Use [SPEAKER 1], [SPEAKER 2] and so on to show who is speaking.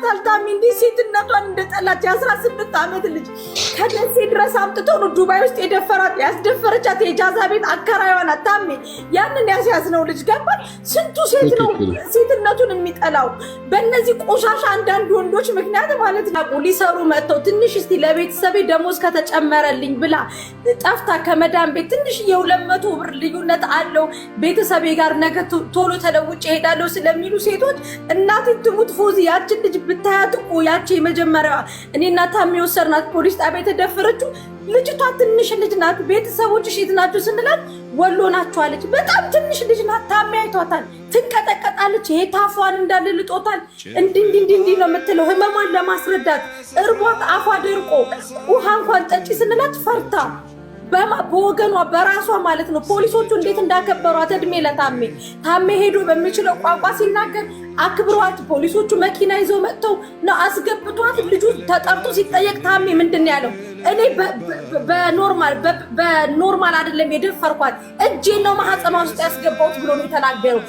[SPEAKER 1] ይሏታል። ታሚ እንዲህ ሴትነቷን እንደጠላች 18 ዓመት ልጅ ከደሴ ድረስ አምጥተው ነው ዱባይ ውስጥ የደፈራት ያስደፈረቻት የጃዛ ቤት አከራይዋ ናት። ታሚ ያንን ያስያዝነው ልጅ ገባል። ስንቱ ሴት ነው ሴትነቱን የሚጠላው በእነዚህ ቆሻሻ አንዳንድ ወንዶች ምክንያት ማለት ነው። ሊሰሩ መጥተው ትንሽ እስቲ ለቤተሰቤ ደሞዝ ከተጨመረልኝ ብላ ጠፍታ ከመዳን ቤት ትንሽ የ200 ብር ልዩነት አለው ቤተሰቤ ጋር ነገ ቶሎ ተለውጭ ሄዳለሁ ስለሚሉ ሴቶች እናቴ ትሙት ፎዚ ያችን ልጅ ብታያት እኮ ያቺ የመጀመሪያዋ እኔና ታሚ ወሰርናት ፖሊስ ጣቢያ የተደፈረችው ልጅቷ ትንሽ ልጅ ናት። ቤተሰቦች ሴት ናቸው ስንላት ወሎ ናቸው አለች። በጣም ትንሽ ልጅ ናት። ታሚ አይቷታል። ትንቀጠቀጣለች። ይሄ ታፏን እንዳለ ልጦታል። እንዲህ ነው የምትለው ህመሟን ለማስረዳት እርቧት አፏ ደርቆ ውሃ እንኳን ጠጪ ስንላት ፈርታ በወገኗ በራሷ ማለት ነው። ፖሊሶቹ እንዴት እንዳከበሯት እድሜ ለታሜ ታሜ ሄዶ በሚችለው ቋንቋ ሲናገር አክብሯት ፖሊሶቹ መኪና ይዘው መጥተው ነው አስገብቷት። ልጁ ተጠርቶ ሲጠየቅ ታሜ ምንድነው ያለው? እኔ በኖርማል አይደለም የደፈርኳት እጄን ነው ማህፀኗ ውስጥ ያስገባሁት ብሎ ነው የተናገረው።